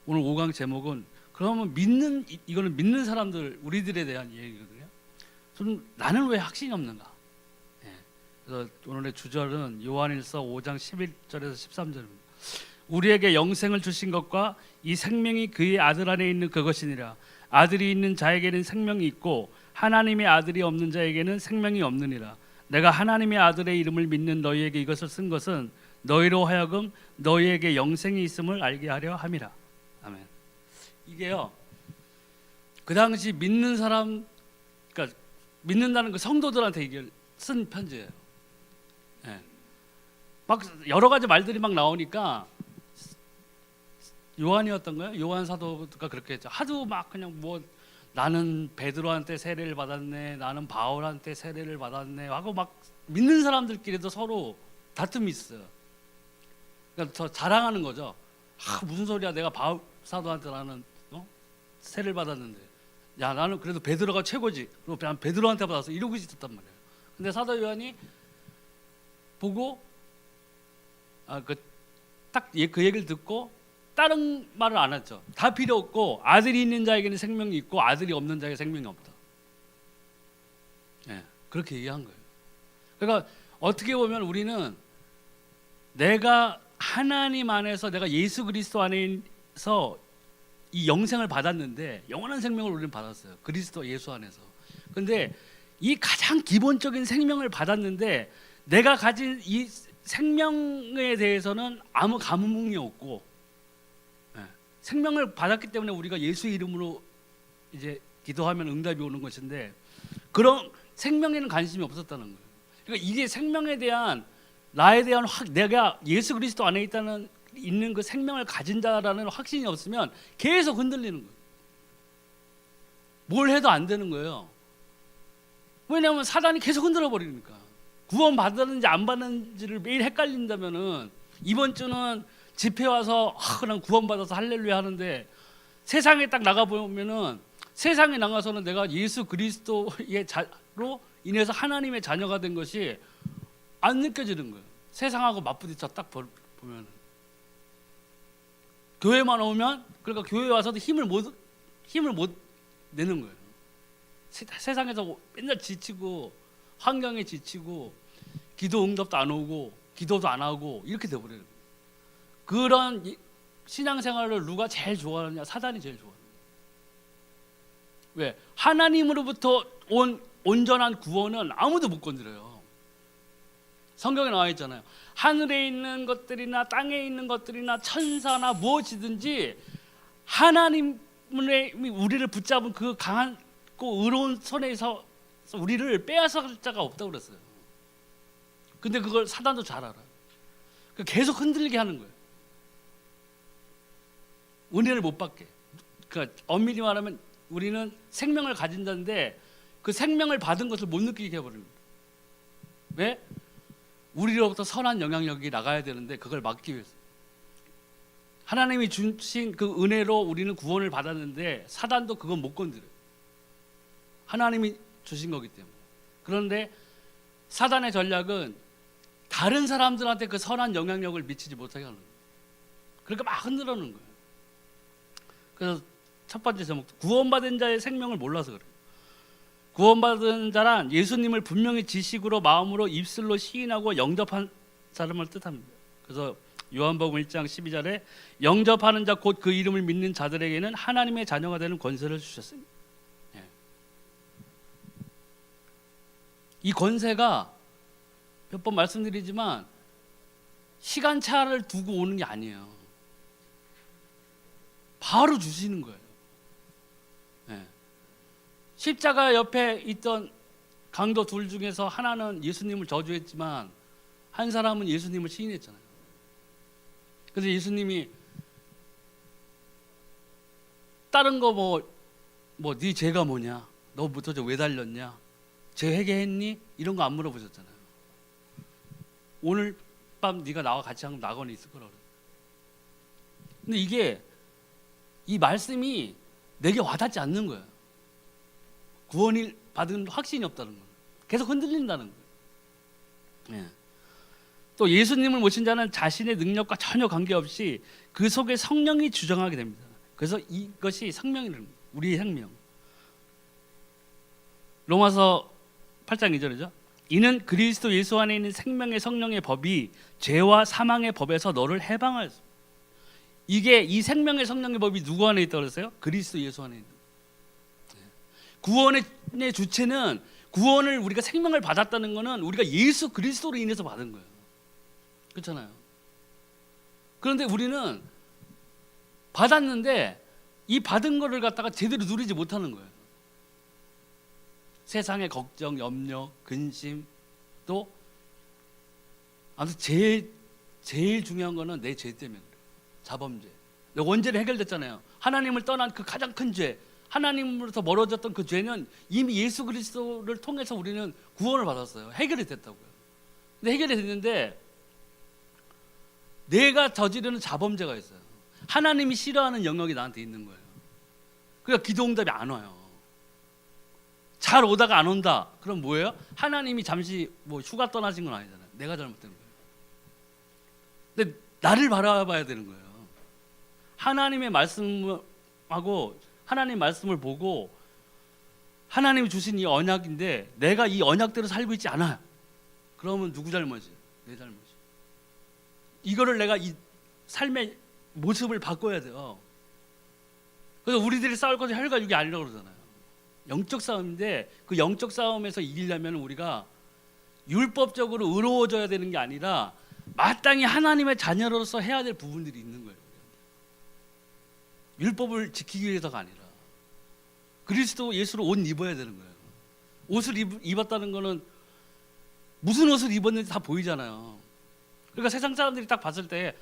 오늘 5강 제목은 그러면 믿는 이거는 믿는 사람들 우리들에 대한 얘기거든요. 좀 나는 왜 확신이 없는가? 예. 그래서 오늘의 주절은 요한일서 5장 11절에서 13절입니다. 우리에게 영생을 주신 것과 이 생명이 그의 아들 안에 있는 그것이니라. 아들이 있는 자에게는 생명이 있고 하나님의 아들이 없는 자에게는 생명이 없느니라. 내가 하나님의 아들의 이름을 믿는 너희에게 이것을 쓴 것은 너희로 하여금 너희에게 영생이 있음을 알게 하려 함이라. 아멘. 이게요, 그 당시 믿는 사람, 그러니까 믿는다는 그 성도들한테 이게 쓴 편지예요. 예. 막 여러 가지 말들이 막 나오니까 요한이었던가요? 요한 사도가 그렇게 했죠. 하도 막 그냥 뭐 나는 베드로한테 세례를 받았네, 나는 바울한테 세례를 받았네 하고 막 믿는 사람들끼리도 서로 다툼이 있어요. 그러니까 더 자랑하는 거죠. 무슨 소리야, 내가 바울 사도한테 나는 세례를 받았는데, 야 나는 그래도 베드로가 최고지, 그리고 난 베드로한테 받았어, 이러고 있었단 말이에요. 근데 사도 요한이 보고 딱 그 얘기를 듣고 다른 말을 안 했죠. 다 필요 없고 아들이 있는 자에게는 생명이 있고 아들이 없는 자에게 생명이 없다. 예, 그렇게 얘기한 거예요. 그러니까 어떻게 보면 우리는 내가 하나님 안에서, 내가 예수 그리스도 안에서 이 영생을 받았는데, 영원한 생명을 우리는 받았어요. 그리스도 예수 안에서. 근데 이 가장 기본적인 생명을 받았는데 내가 가진 이 생명에 대해서는 아무 감흥이 없고, 생명을 받았기 때문에 우리가 예수의 이름으로 이제 기도하면 응답이 오는 것인데 그런 생명에는 관심이 없었다는 거예요. 그러니까 이게 생명에 대한, 나에 대한 내가 예수 그리스도 안에 있는 그 생명을 가진 자라는 확신이 없으면 계속 흔들리는 거예요. 뭘 해도 안 되는 거예요. 왜냐하면 사단이 계속 흔들어 버리니까. 구원 받았는지 안 받았는지를 매일 헷갈린다면은 이번 주는 집회 와서 그냥 구원 받아서 할렐루야 하는데 세상에 딱 나가 보면은, 세상에 나가서는 내가 예수 그리스도의 자로 인해서 하나님의 자녀가 된 것이 안 느껴지는 거예요. 세상하고 맞부딪혀 딱 보면은. 교회만 오면, 그러니까 교회 와서도 힘을 못 내는 거예요. 세상에서 맨날 지치고 환경에 지치고 기도 응답도 안 오고 기도도 안 하고 이렇게 돼버려요. 그런 신앙생활을 누가 제일 좋아하느냐? 사단이 제일 좋아해요. 왜? 하나님으로부터 온 온전한 구원은 아무도 못 건드려요. 성경에 나와 있잖아요. 하늘에 있는 것들이나 땅에 있는 것들이나 천사나 무엇이든지 하나님의 우리를 붙잡은 그 강하고 의로운 손에서 우리를 빼앗을 자가 없다고 그랬어요. 근데 그걸 사단도 잘 알아요. 계속 흔들리게 하는 거예요. 은혜를 못 받게. 그러니까 엄밀히 말하면 우리는 생명을 가진 자인데 그 생명을 받은 것을 못 느끼게 해버립니다. 왜? 우리로부터 선한 영향력이 나가야 되는데 그걸 막기 위해서. 하나님이 주신 그 은혜로 우리는 구원을 받았는데 사단도 그건 못 건드려요. 하나님이 주신 거기 때문에. 그런데 사단의 전략은 다른 사람들한테 그 선한 영향력을 미치지 못하게 하는 거예요. 그러니까 막 흔들어 놓는 거예요. 그래서 첫 번째 제목, 구원받은 자의 생명을 몰라서 그래요. 구원받은 자란 예수님을 분명히 지식으로, 마음으로, 입술로 시인하고 영접한 사람을 뜻합니다. 그래서 요한복음 1장 12절에 영접하는 자 곧 그 이름을 믿는 자들에게는 하나님의 자녀가 되는 권세를 주셨습니다. 이 권세가 몇 번 말씀드리지만 시간차를 두고 오는 게 아니에요. 바로 주시는 거예요. 십자가 옆에 있던 강도 둘 중에서 하나는 예수님을 저주했지만 한 사람은 예수님을 시인했잖아요. 그래서 예수님이 다른 거 네 죄가 뭐냐, 너 도대체 왜 달렸냐, 죄 회개했니, 이런 거 안 물어보셨잖아요. 오늘 밤 네가 나와 같이 하면 낙원에 있을 거라고. 근데 이 말씀이 내게 와닿지 않는 거예요. 구원을 받은 확신이 없다는 거예요. 계속 흔들린다는 거예요. 또 예수님을 모신 자는 자신의 능력과 전혀 관계없이 그 속에 성령이 주정하게 됩니다. 그래서 이것이 생명이라는 거예요. 우리의 생명. 로마서 8장 2절이죠. 이는 그리스도 예수 안에 있는 생명의 성령의 법이 죄와 사망의 법에서 너를 해방하였습니다. 이게 이 생명의 성령의 법이 누구 안에 있다고 그랬어요? 그리스도 예수 안에 있는. 구원의 주체는, 구원을 우리가 생명을 받았다는 것은 우리가 예수 그리스도로 인해서 받은 거예요. 그렇잖아요. 그런데 우리는 받았는데 이 받은 거를 갖다가 제대로 누리지 못하는 거예요. 세상의 걱정, 염려, 근심, 또 아무튼 제일 중요한 거는 내 죄 때문에 그래요. 자범죄. 원죄는 해결됐잖아요. 하나님을 떠난 그 가장 큰 죄, 하나님으로부터 멀어졌던 그 죄는 이미 예수 그리스도를 통해서 우리는 구원을 받았어요. 해결이 됐다고요. 근데 해결이 됐는데 내가 저지르는 자범죄가 있어요. 하나님이 싫어하는 영역이 나한테 있는 거예요. 그러니까 기도응답이 안 와요. 잘 오다가 안 온다. 그럼 뭐예요? 하나님이 잠시 뭐 휴가 떠나신 건 아니잖아요. 내가 잘못된 거예요. 근데 나를 바라봐야 되는 거예요. 하나님의 말씀하고 하나님 말씀을 보고 하나님이 주신 이 언약인데 내가 이 언약대로 살고 있지 않아요. 그러면 누구 잘못이에요? 내 잘못이에요. 이거를 내가 이 삶의 모습을 바꿔야 돼요. 그래서 우리들이 싸울 것이 혈과 육이 아니라고 그러잖아요. 영적 싸움인데 그 영적 싸움에서 이기려면 우리가 율법적으로 의로워져야 되는 게 아니라 마땅히 하나님의 자녀로서 해야 될 부분들이 있는 거예요. 율법을 지키기 위해서가 아니라 그리스도 예수로 옷 입어야 되는 거예요. 옷을 입었다는 거는 무슨 옷을 입었는지 다 보이잖아요. 그러니까 세상 사람들이 딱 봤을 때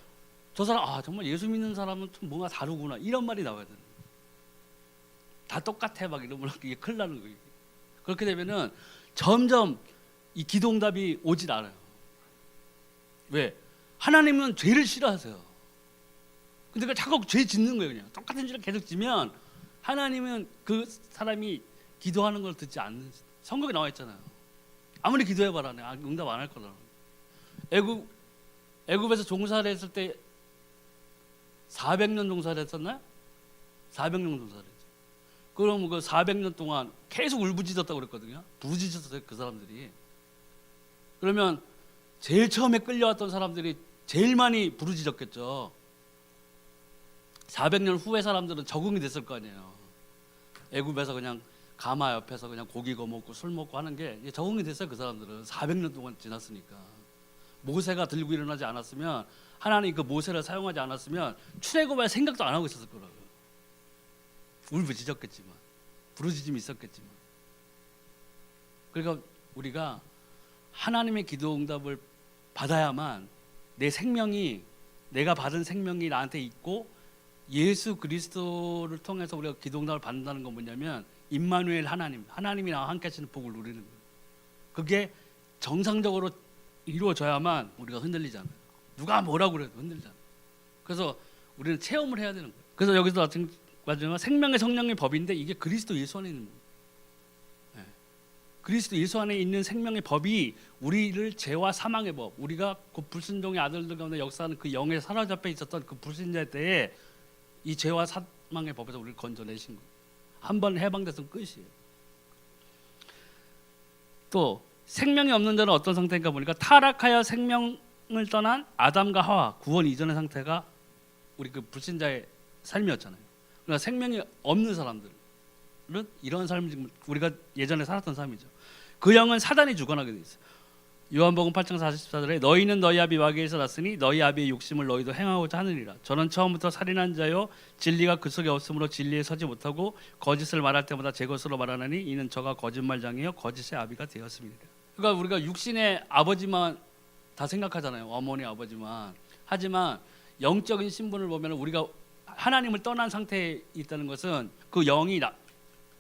저 사람 정말 예수 믿는 사람은 좀 뭔가 다르구나 이런 말이 나와야 되는 거예요. 다 똑같아 막 이러면 이게 큰일 나는 거예요. 그렇게 되면은 점점 이 기도응답이 오질 않아요. 왜? 하나님은 죄를 싫어하세요. 근데 그 자꾸 죄 짓는 거예요. 그냥 똑같은 죄를 계속 지면 하나님은 그 사람이 기도하는 걸 듣지 않는. 성경에 나와 있잖아요. 아무리 기도해봐라 응답 안 할 거다. 애굽에서 종살이 했을 때 400년 종살이 했었나요? 400년 종살이 했죠. 그럼 그 400년 동안 계속 울부짖었다고 그랬거든요. 부르짖었어요 그 사람들이. 그러면 제일 처음에 끌려왔던 사람들이 제일 많이 부르짖었겠죠. 400년 후에 사람들은 적응이 됐을 거 아니에요. 애굽에서 그냥 가마 옆에서 그냥 고기 구워 먹고 술 먹고 하는 게 적응이 됐어요. 그 사람들은 400년 동안 지났으니까. 모세가 들고 일어나지 않았으면, 하나님 그 모세를 사용하지 않았으면 출애굽할 생각도 안 하고 있었을 거라고요. 울부짖었겠지만, 부르짖음이 있었겠지만. 그러니까 우리가 하나님의 기도 응답을 받아야만 내 생명이, 내가 받은 생명이 나한테 있고 예수 그리스도를 통해서 우리가 기도 응답을 받는다는 건 뭐냐면 임마누엘 하나님이 나와 함께 하시는 복을 누리는 거예요. 그게 정상적으로 이루어져야만 우리가 흔들리잖아요. 누가 뭐라고 그래도 흔들리잖아요. 그래서 우리는 체험을 해야 되는 거예요. 그래서 여기서 마지막 생명의 성령의 법인데 이게 그리스도 예수 안에 있는 거예요. 네. 그리스도 예수 안에 있는 생명의 법이 우리를 죄와 사망의 법, 우리가 그 불순종의 아들들 가운데 역사하는 그 영에 사로잡혀 있었던 그 불신자 때에 이 죄와 사망의 법에서 우리를 건져내신 거예요. 한번 해방됐으면 끝이에요. 또 생명이 없는 자는 어떤 상태인가 보니까 타락하여 생명을 떠난 아담과 하와, 구원 이전의 상태가 우리 그 불신자의 삶이었잖아요. 그러니까 생명이 없는 사람들은 이런 삶을 지금 우리가 예전에 살았던 삶이죠. 그 영은 사단이 주관하게 돼 있어요. 요한복음 8장 44절에 너희는 너희 아비 마귀에서 났으니 너희 아비의 욕심을 너희도 행하고자 하느니라. 저는 처음부터 살인한 자요 진리가 그 속에 없으므로 진리에 서지 못하고 거짓을 말할 때마다 제 것으로 말하나니 이는 저가 거짓말장이요 거짓의 아비가 되었습니다. 그러니까 우리가 육신의 아버지만 다 생각하잖아요. 어머니 아버지만. 하지만 영적인 신분을 보면 우리가 하나님을 떠난 상태에 있다는 것은 그 영이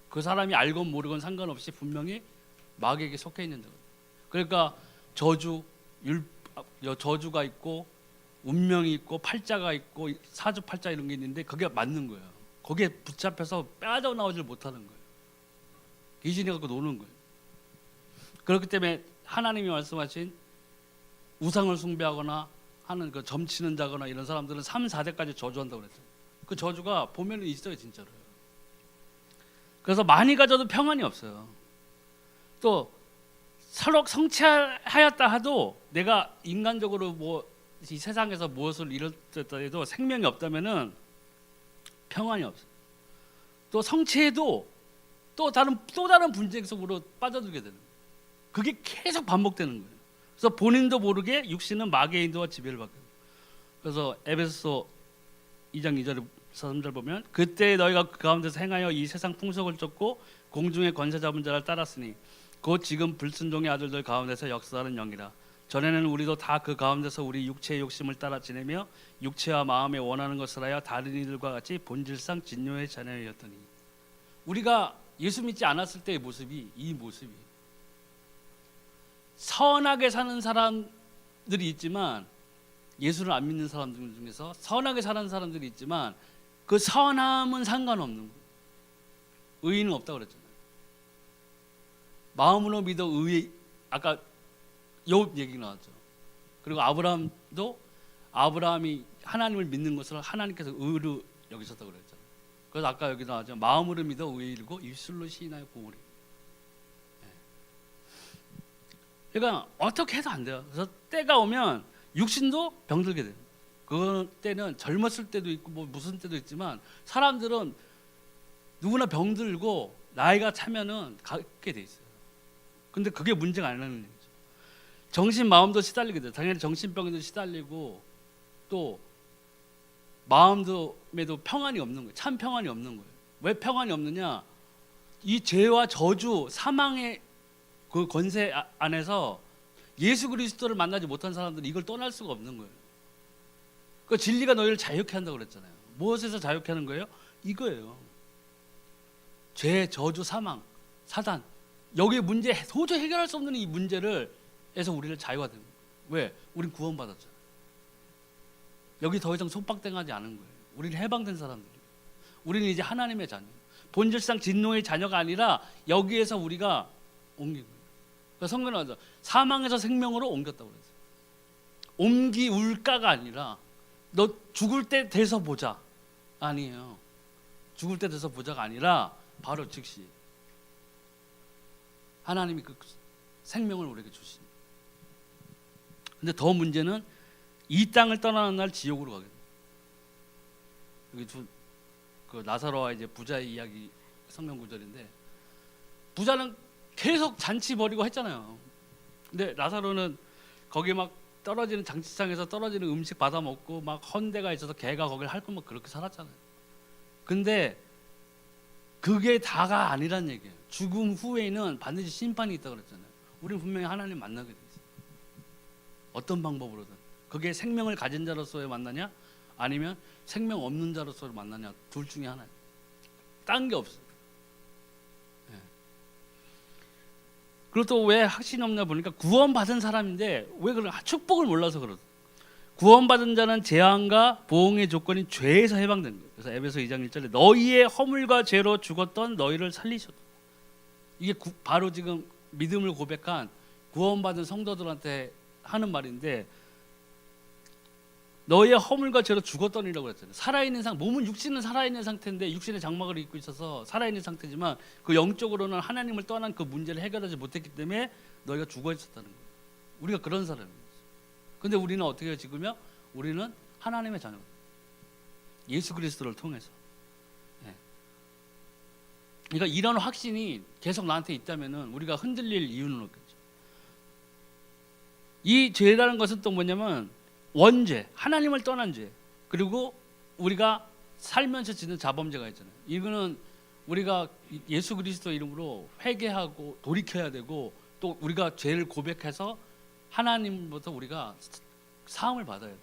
그 사람이 알건 모르건 상관없이 분명히 마귀에게 속해 있는 거예요. 그러니까 저주가 있고 운명이 있고 팔자가 있고 사주팔자 이런 게 있는데 그게 맞는 거예요. 거기에 붙잡혀서 빠져나오질 못하는 거예요. 귀신이 갖고 노는 거예요. 그렇기 때문에 하나님이 말씀하신 우상을 숭배하거나 하는 그 점치는 자거나 이런 사람들은 3, 4대까지 저주한다고 그랬어요. 그 저주가 보면은 있어요, 진짜로. 그래서 많이 가져도 평안이 없어요. 또 서로 성취하였다 하도 내가 인간적으로 뭐 이 세상에서 무엇을 이뤘다 해도 생명이 없다면은 평안이 없어요. 또 성취해도 또 다른 분쟁 속으로 빠져들게 되는 거예요. 그게 계속 반복되는 거예요. 그래서 본인도 모르게 육신은 마귀의 인도와 지배를 받게 돼요. 그래서 에베소서 2장 2절 3절 보면 그때 너희가 그 가운데서 행하여 이 세상 풍속을 쫓고 공중의 권세 잡은 자를 따랐으니 곧 지금 불순종의 아들들 가운데서 역사하는 영이라. 전에는 우리도 다 그 가운데서 우리 육체의 욕심을 따라 지내며 육체와 마음에 원하는 것을 하여 다른 이들과 같이 본질상 진노의 자녀였더니. 우리가 예수 믿지 않았을 때의 모습이 이 모습이 선하게 사는 사람들이 있지만 예수를 안 믿는 사람들 중에서 선하게 사는 사람들이 있지만 그 선함은 상관없는 거예요. 의인은 없다고 그랬잖아요. 마음으로 믿어 아까 욥 얘기 나왔죠. 그리고 아브라함이 하나님을 믿는 것을 하나님께서 의로 여기셨다고 그랬잖아요. 그래서 아까 여기 나왔죠. 마음으로 믿어 의에 이르고 입술로 시인하여 공을 이루고. 그러니까 어떻게 해도 안 돼요. 그래서 때가 오면 육신도 병들게 돼요. 그 때는 젊었을 때도 있고 뭐 무슨 때도 있지만 사람들은 누구나 병들고 나이가 차면은 갖게 돼 있어요. 근데 그게 문제가 아니라는 얘기죠. 정신 마음도 시달리게 돼요. 당연히 정신병에도 시달리고 또 마음에도 평안이 없는 거예요. 참 평안이 없는 거예요. 왜 평안이 없느냐? 이 죄와 저주, 사망의 그 권세 안에서 예수 그리스도를 만나지 못한 사람들은 이걸 떠날 수가 없는 거예요. 그 진리가 너희를 자유케 한다고 그랬잖아요. 무엇에서 자유케 하는 거예요? 이거예요. 죄, 저주, 사망, 사단. 여기에 문제 도저히 해결할 수 없는 이 문제를 해서 우리를 자유화된 거예요. 왜? 우린 구원받았잖아요. 여기 더 이상 속박당하지 않은 거예요. 우리는 해방된 사람들이에요. 우리는 이제 하나님의 자녀. 본질상 진노의 자녀가 아니라 여기에서 우리가 옮긴 거예요. 그러니까 성경은 하죠. 사망에서 생명으로 옮겼다고 그랬어요. 옮기울까가 아니라 너 죽을 때 돼서 보자. 아니에요. 죽을 때 돼서 보자가 아니라 바로 즉시 하나님이 그 생명을 우리에게 주신. 근데 더 문제는 이 땅을 떠나는 날 지옥으로 가게 됩니다. 여기 그 나사로와 이제 부자의 이야기 성경 구절인데 부자는 계속 잔치 벌이고 했잖아요. 근데 나사로는 거기 막 떨어지는 장치장에서 떨어지는 음식 받아 먹고 막 헌대가 있어서 개가 거기를 핥고 막 그렇게 살았잖아요. 근데 그게 다가 아니란 얘기예요. 죽음 후에는 반드시 심판이 있다고 그랬잖아요. 우리는 분명히 하나님 만나게 돼 있어요. 어떤 방법으로든. 그게 생명을 가진 자로서의 만나냐 아니면 생명 없는 자로서의 만나냐 둘 중에 하나예요. 딴 게 없어요. 네. 그리고 또 왜 확신이 없나 보니까 구원받은 사람인데 왜 그런 축복을 몰라서 그러죠. 구원받은 자는 재앙과 보응의 조건인 죄에서 해방된 거예요. 그래서 에베소 2장 1절에 너희의 허물과 죄로 죽었던 너희를 살리셨다. 이게 바로 지금 믿음을 고백한 구원받은 성도들한테 하는 말인데 너희의 허물과 죄로 죽었더니라고 그랬잖아요. 살아있는 몸은 육신은 살아있는 상태인데 육신의 장막을 입고 있어서 살아있는 상태지만 그 영적으로는 하나님을 떠난 그 문제를 해결하지 못했기 때문에 너희가 죽어 있었다는 거예요. 우리가 그런 사람이에요. 근데 우리는 어떻게 해요 지금요? 우리는 하나님의 자녀입니다. 예수 그리스도를 통해서. 네. 그러니까 이런 확신이 계속 나한테 있다면은 우리가 흔들릴 이유는 없겠죠. 이 죄라는 것은 또 뭐냐면 원죄, 하나님을 떠난 죄, 그리고 우리가 살면서 짓는 자범죄가 있잖아요. 이거는 우리가 예수 그리스도 이름으로 회개하고 돌이켜야 되고 또 우리가 죄를 고백해서 하나님부터 우리가 사함을 받아야 돼요.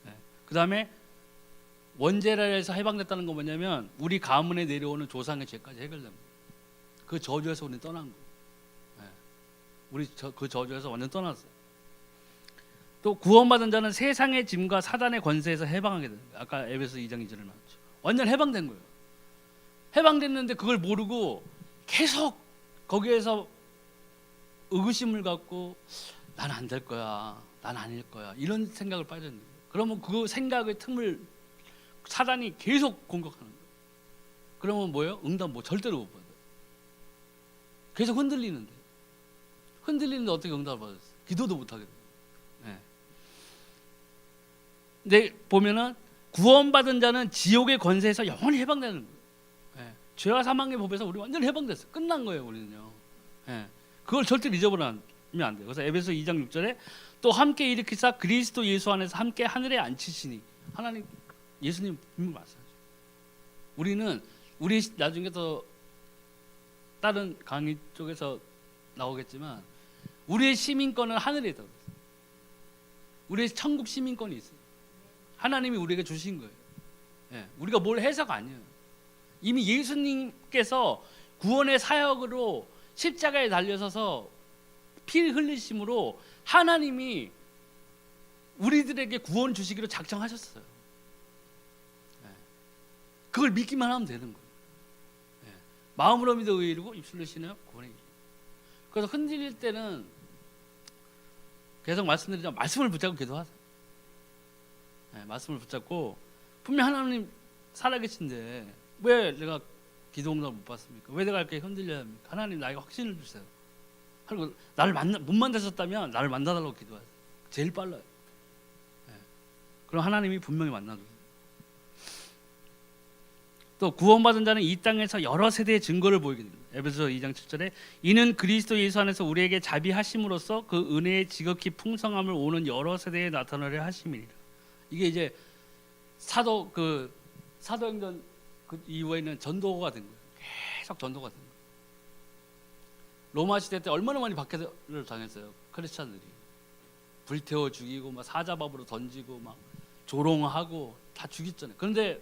네. 그 다음에 원죄라에서 해방됐다는 건 뭐냐면 우리 가문에 내려오는 조상의 죄까지 해결됩니다. 그 저주에서 우리는 떠난 거예요. 네. 우리 그 저주에서 완전 떠났어요. 또 구원받은 자는 세상의 짐과 사단의 권세에서 해방하게 됩니다. 아까 에베소 2장 2절에 나왔죠. 완전 해방된 거예요. 해방됐는데 그걸 모르고 계속 거기에서 의구심을 갖고 난 안 될 거야, 난 아닐 거야 이런 생각을 빠졌는데 그러면 그 생각의 틈을 사단이 계속 공격하는 거예요. 그러면 뭐예요? 응답 뭐 절대로 못 받아요. 계속 흔들리는데 어떻게 응답을 받았어요? 기도도 못 하게 돼요. 네. 근데 보면은 구원받은 자는 지옥의 권세에서 영원히 해방되는 거예요. 네. 죄와 사망의 법에서 우리 완전히 해방됐어요. 끝난 거예요, 우리는요. 네. 그걸 절대 잊어버리면 안 돼요. 그래서 에베소 2장 6절에 또 함께 일으키사 그리스도 예수 안에서 함께 하늘에 앉히시니, 하나님 예수님 분명히 말씀하죠. 우리 나중에 또 다른 강의 쪽에서 나오겠지만 우리의 시민권은 하늘에 있다고 그랬어요. 우리의 천국 시민권이 있어요. 하나님이 우리에게 주신 거예요. 예, 우리가 뭘 해서가 아니에요. 이미 예수님께서 구원의 사역으로 십자가에 달려서서 피 흘리심으로 하나님이 우리들에게 구원 주시기로 작정하셨어요. 예, 그걸 믿기만 하면 되는 거예요. 예, 마음으로 믿어 의에 이르고 입술로 신하여 구원에 이르고. 그래서 흔들릴 때는 계속 말씀드리지만 말씀을 붙잡고 기도하세요. 네, 말씀을 붙잡고 분명 하나님 살아계신데 왜 내가 기도 응답을 못 받습니까? 왜 내가 이렇게 흔들려야 합니까? 하나님 나에게 확신을 주세요. 그리고 나를 못 만나셨다면 나를 만나달라고 기도하세요. 제일 빨라요. 네. 그럼 하나님이 분명히 만나주세요. 또 구원받은 자는 이 땅에서 여러 세대의 증거를 보이게 됩니다. 에베소 2장 7절에 이는 그리스도 예수 안에서 우리에게 자비하심으로써 그 은혜의 지극히 풍성함을 오는 여러 세대에 나타나려 하심이니라. 이게 이제 사도행전 그 이후에는 전도가 된 거예요. 계속 전도가 된 거예요. 로마 시대 때 얼마나 많이 박해를 당했어요. 크리스찬들이 불태워 죽이고 막 사자밥으로 던지고 막 조롱하고 다 죽였잖아요. 그런데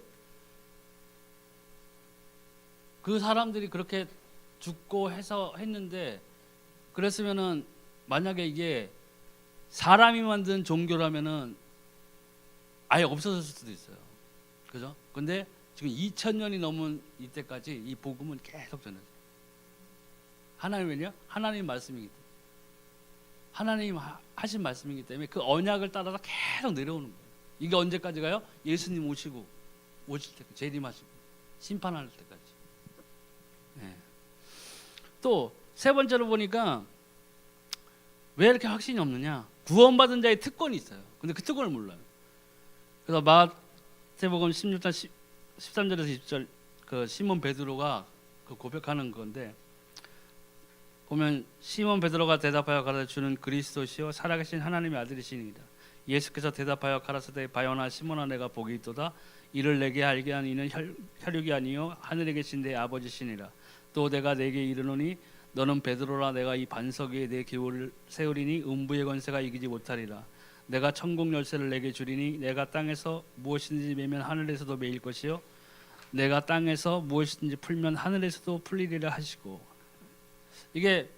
그 사람들이 그렇게 죽고 해서 했는데, 그랬으면은 만약에 이게 사람이 만든 종교라면은 아예 없어졌을 수도 있어요. 그죠? 근데 지금 2000년이 넘은 이때까지 이 복음은 계속 전해져요. 하나님은요? 하나님 말씀이기 때문에, 하나님 하신 말씀이기 때문에 그 언약을 따라서 계속 내려오는 거예요. 이게 언제까지 가요? 예수님 오실 때까지, 재림하시고 심판할 때까지. 네. 또 세 번째로 보니까 왜 이렇게 확신이 없느냐? 구원받은 자의 특권이 있어요. 근데 그 특권을 몰라요. 그래서 마태복음 16장 13절에서 20절 그 시몬 베드로가 그 고백하는 건데, 보면 시몬 베드로가 대답하여 가라사대 주는 그리스도시요 살아계신 하나님의 아들이시니이다. 예수께서 대답하여 가라사대 바요나 시몬아 내가 복이 있도다. 이를 내게 알게 한 이는 혈육이 아니요 하늘에 계신 내 아버지시니라. 또 내가 내게 이르노니 너는 베드로라. 내가 이 반석 위에 내 기울을 세우리니 음부의 권세가 이기지 못하리라. 내가 천국 열쇠를 내게 주리니 내가 땅에서 무엇이든지 매면 하늘에서도 매일 것이요 내가 땅에서 무엇이든지 풀면 하늘에서도 풀리리라 하시고. 이게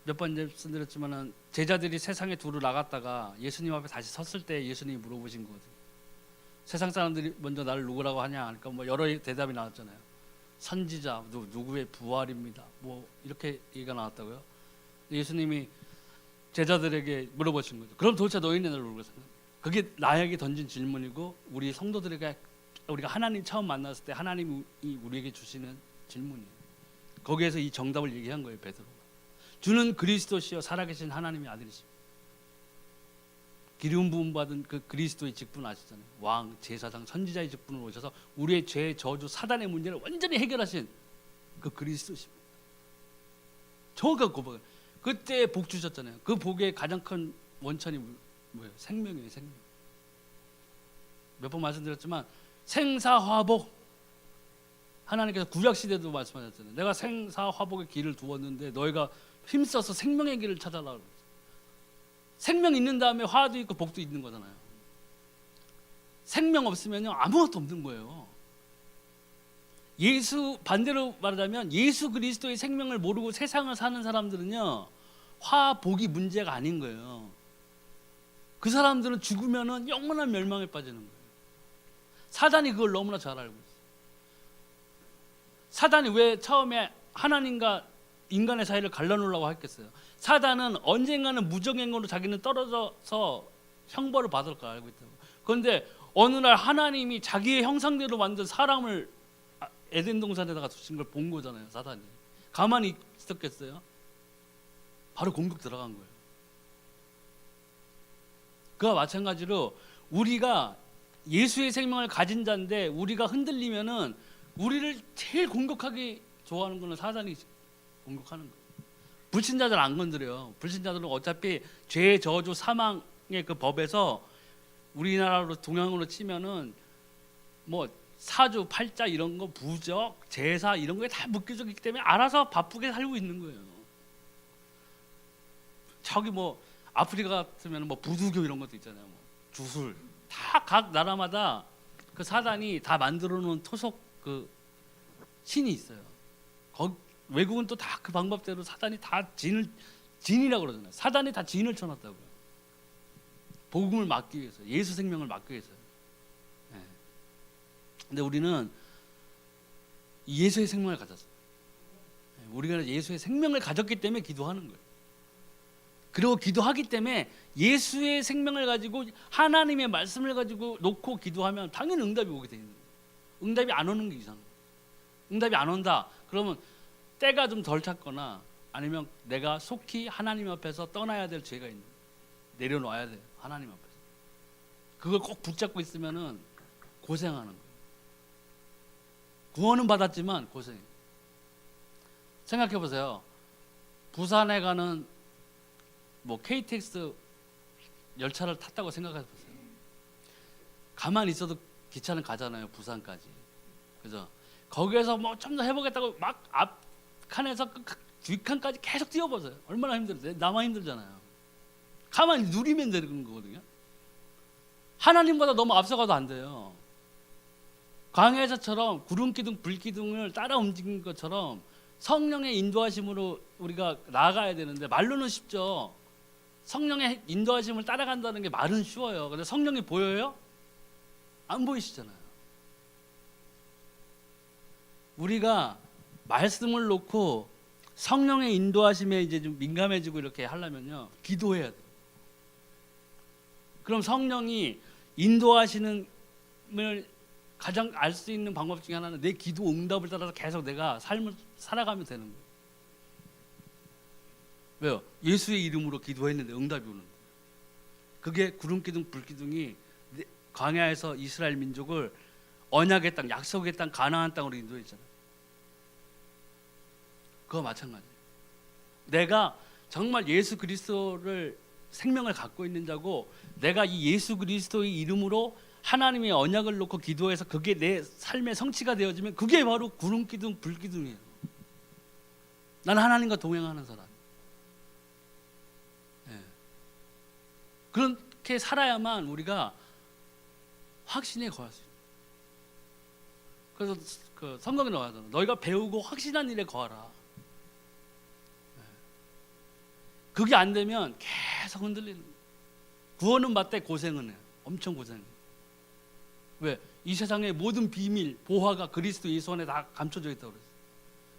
몇 번 말씀드렸지만은 제자들이 세상에 두루 나갔다가 예수님 앞에 다시 섰을 때 예수님이 물어보신 거거든요. 세상 사람들이 먼저 나를 누구라고 하냐 하니까 뭐 여러 대답이 나왔잖아요. 선지자, 누구의 부활입니다. 뭐 이렇게 얘기가 나왔다고요. 예수님이 제자들에게 물어보신 거죠. 그럼 도대체 너희는 나를 누구라고 생각해? 그게 나에게 던진 질문이고 우리 성도들에게 우리가 하나님 처음 만났을 때 하나님이 우리에게 주시는 질문이에요. 거기에서 이 정답을 얘기한 거예요. 베드로가. 주는 그리스도시요 살아계신 하나님의 아들이십니다. 기름 부음 받은 그 그리스도의 직분 아시잖아요. 왕, 제사장, 선지자의 직분으로 오셔서 우리의 죄, 저주, 사단의 문제를 완전히 해결하신 그 그리스도십니다. 정확하게 고백을. 그때 복 주셨잖아요. 그 복의 가장 큰 원천이 뭐예요? 생명이에요. 생명. 몇 번 말씀드렸지만 생사화복. 하나님께서 구약 시대도 말씀하셨잖아요. 내가 생사화복의 길을 두었는데 너희가 힘써서 생명의 길을 찾아라. 생명 있는 다음에 화도 있고 복도 있는 거잖아요. 생명 없으면요 아무것도 없는 거예요. 예수 반대로 말하자면 예수 그리스도의 생명을 모르고 세상을 사는 사람들은요 화 복이 문제가 아닌 거예요. 그 사람들은 죽으면은 영원한 멸망에 빠지는 거예요. 사단이 그걸 너무나 잘 알고 있어요. 사단이 왜 처음에 하나님과 인간의 사이를 갈라놓으려고 했겠어요? 사단은 언젠가는 무정행으로 자기는 떨어져서 형벌을 받을 걸 알고 있다고. 그런데 어느 날 하나님이 자기의 형상대로 만든 사람을 에덴 동산에다가 두신 걸 본 거잖아요. 사단이 가만히 있었겠어요? 바로 공격 들어간 거예요. 그와 마찬가지로 우리가 예수의 생명을 가진 자인데 우리가 흔들리면은 우리를 제일 공격하기 좋아하는 거는 사단이 공격하는 거예요. 불신자들 안 건드려요. 불신자들은 어차피 죄, 저주, 사망의 그 법에서 우리나라로 동양으로 치면은 뭐 사주, 팔자 이런 거, 부적, 제사 이런 거에 다 묶여져 있기 때문에 알아서 바쁘게 살고 있는 거예요. 저기 뭐 아프리카 같으면 뭐 부두교 이런 것도 있잖아요. 뭐 주술 다 각 나라마다 그 사단이 다 만들어 놓은 토속 그 신이 있어요. 외국은 또 다 그 방법대로 사단이 다 진이라고 그러잖아요. 사단이 다 진을 쳐놨다고요. 복음을 막기 위해서, 예수 생명을 막기 위해서. 네. 근데 우리는 예수의 생명을 가졌어요. 네. 우리가 예수의 생명을 가졌기 때문에 기도하는 거예요. 그리고 기도하기 때문에 예수의 생명을 가지고 하나님의 말씀을 가지고 놓고 기도하면 당연히 응답이 오게 돼 있는 거예요. 응답이 안 오는 게 이상해요. 응답이 안 온다 그러면 때가 좀 덜 찼거나 아니면 내가 속히 하나님 앞에서 떠나야 될 죄가 있는 거예요. 내려놔야 돼요. 하나님 앞에서. 그걸 꼭 붙잡고 있으면은 고생하는 거예요. 구원은 받았지만 고생해요. 생각해 보세요. 부산에 가는 뭐 KTX 열차를 탔다고 생각해 보세요. 가만히 있어도 기차는 가잖아요. 부산까지. 그죠? 거기에서 뭐 좀 더 해보겠다고 막 앞 칸에서 뒷칸까지 계속 뛰어보세요. 얼마나 힘들어요. 나만 힘들잖아요. 가만히 누리면 되는 거거든요. 하나님보다 너무 앞서가도 안 돼요. 광야에서처럼 구름 기둥, 불 기둥을 따라 움직이는 것처럼 성령의 인도하심으로 우리가 나아가야 되는데 말로는 쉽죠. 성령의 인도하심을 따라간다는 게 말은 쉬워요. 근데 성령이 보여요? 안 보이시잖아요. 우리가 말씀을 놓고 성령의 인도하심에 이제 좀 민감해지고 이렇게 하려면요, 기도해야 돼요. 그럼 성령이 인도하시는 걸 가장 알 수 있는 방법 중에 하나는 내 기도 응답을 따라서 계속 내가 삶을 살아가면 되는 거예요. 왜요? 예수의 이름으로 기도했는데 응답이 오는 거예요. 그게 구름 기둥, 불 기둥이 광야에서 이스라엘 민족을 언약의 땅, 약속의 땅, 가나안 땅으로 인도했잖아요. 그거 마찬가지예요. 내가 정말 예수 그리스도를 생명을 갖고 있는 자고 내가 이 예수 그리스도의 이름으로 하나님의 언약을 놓고 기도해서 그게 내 삶의 성취가 되어지면 그게 바로 구름 기둥, 불 기둥이에요. 나는 하나님과 동행하는 사람. 네. 그렇게 살아야만 우리가 확신에 거할 수 있어요. 그래서 그 성경에 나와잖아요. 너희가 배우고 확신한 일에 거하라. 그게 안 되면 계속 흔들리는 거예요. 구원은 받되 고생은 해요. 엄청 고생해요. 왜? 이 세상의 모든 비밀, 보화가 그리스도 예수 안에 다 감춰져 있다고 그랬어요.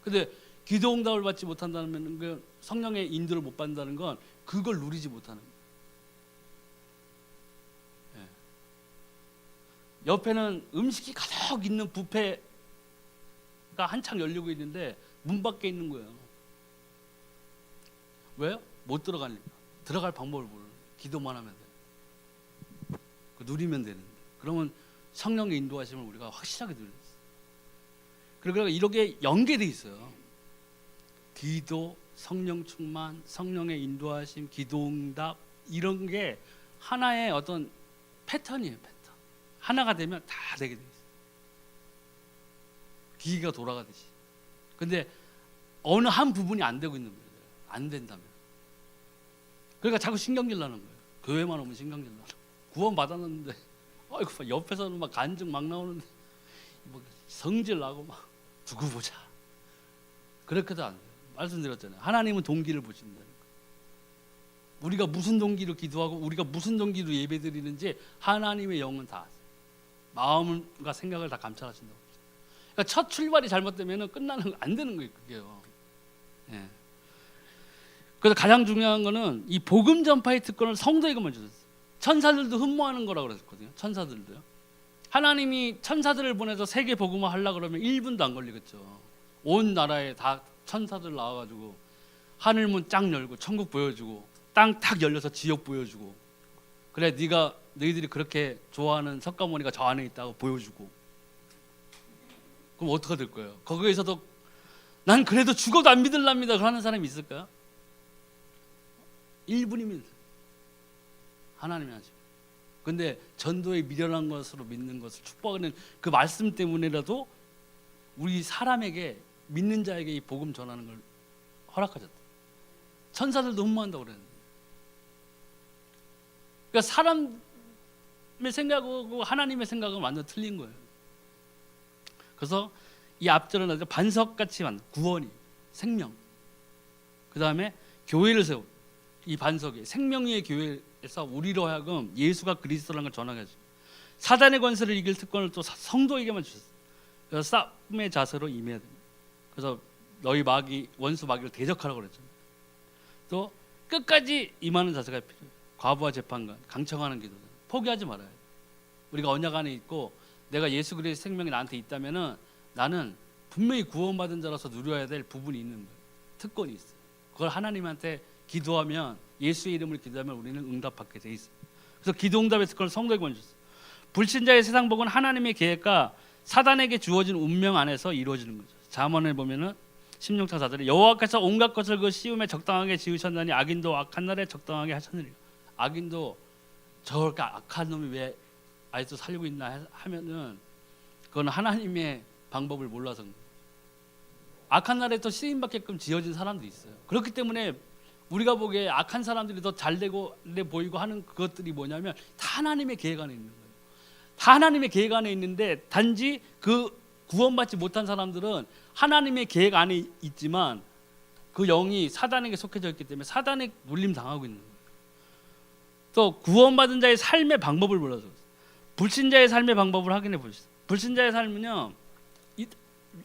근데 기도 응답을 받지 못한다는 건, 성령의 인도를 못 받는다는 건 그걸 누리지 못하는 거예요. 예. 옆에는 음식이 가득 있는 뷔페가 한창 열리고 있는데 문 밖에 있는 거예요. 왜요? 못 들어가니까. 들어갈 방법을 모르는 거예요. 기도만 하면 돼요. 누리면 되는데. 그러면 성령의 인도하심을 우리가 확실하게 누릴 수 있어요. 그리고 이렇게 연계돼 있어요. 기도, 성령 충만, 성령의 인도하심, 기도응답 이런 게 하나의 어떤 패턴이에요. 패턴. 하나가 되면 다 되게 돼 있어요. 기계가 돌아가듯이. 근데 어느 한 부분이 안 되고 있는 거예요. 안 된다면. 그러니까 자꾸 신경질 나는 거예요. 교회만 오면 신경질 나는. 구원 받았는데, 아이고 옆에서는 막 간증 막 나오는데, 뭐 성질 나고 막 두고 보자. 그렇게도 안 돼요. 말씀드렸잖아요. 하나님은 동기를 보신다는 거예요. 우리가 무슨 동기로 기도하고 우리가 무슨 동기로 예배드리는지 하나님의 영은 다 아세요. 마음과 생각을 다 감찰하신다고. 그러니까 첫 출발이 잘못되면 끝나는 안 되는 거예요. 그게요. 예. 그래서 가장 중요한 거는 이 복음 전파의 특권을 성도에게만 주셨어요. 천사들도 흠모하는 거라고 그랬거든요. 천사들도요. 하나님이 천사들을 보내서 세계 복음화 하려고 그러면 1분도 안 걸리겠죠. 온 나라에 다 천사들 나와가지고 하늘문 쫙 열고 천국 보여주고 땅 탁 열려서 지옥 보여주고, 그래 너희들이 그렇게 좋아하는 석가모니가 저 안에 있다고 보여주고, 그럼 어떻게 될 거예요? 거기에서도 난 그래도 죽어도 안 믿을랍니다 그러는 사람이 있을까요? 1분이면 하나님이 하죠. 근데 전도에 미련한 것으로 믿는 것을 축복하는 그 말씀 때문에라도 우리 사람에게, 믿는 자에게 이 복음 전하는 걸 허락하셨다. 천사들도 흠모한다고 그랬는데, 그러니까 사람의 생각하고 하나님의 생각은 완전 틀린 거예요. 그래서 이 앞절은 아주 반석같이 만 구원이, 생명, 그 다음에 교회를 세우, 이 반석이 생명의 교회에서 우리로 하여금 예수가 그리스도라는 걸 전하게 하죠. 사단의 권세를 이길 특권을 또 성도에게만 주셨어요. 그래서 싸움의 자세로 임해야 됩니다. 그래서 너희 원수 마귀를 대적하라고 그랬잖아요. 또 끝까지 임하는 자세가 필요해요. 과부와 재판관, 강청하는 기도, 포기하지 말아요. 우리가 언약 안에 있고 내가 예수 그리스도의 생명이 나한테 있다면은 나는 분명히 구원받은 자라서 누려야 될 부분이 있는 거예요. 특권이 있어요. 그걸 하나님한테 기도하면, 예수의 이름으로 기도하면 우리는 응답받게 돼 있어요. 그래서 기도 응답의 특권을 성도에게 줬어요. 불신자의 세상 복은 하나님의 계획과 사단에게 주어진 운명 안에서 이루어지는 거죠. 잠언을 보면은 16장 4절에 여호와께서 온갖 것을 그 시움에 적당하게 지으셨나니 악인도 악한 날에 적당하게 하셨느니라. 악인도 저렇게 악한 놈이 왜 아직도 살고 있나 하면은 그건 하나님의 방법을 몰라서 그런 거예요. 악한 날에 또 쓰임받게끔 지어진 사람도 있어요. 그렇기 때문에 우리가 보기에 악한 사람들이 더 잘되고 보이고 하는 그것들이 뭐냐면 다 하나님의 계획 안에 있는 거예요. 다 하나님의 계획 안에 있는데 단지 그 구원받지 못한 사람들은 하나님의 계획 안에 있지만 그 영이 사단에게 속해져 있기 때문에 사단에 눌림 당하고 있는 거예요. 또 구원받은 자의 삶의 방법을 몰라서 불신자의 삶의 방법을 확인해 보시죠. 불신자의 삶은요,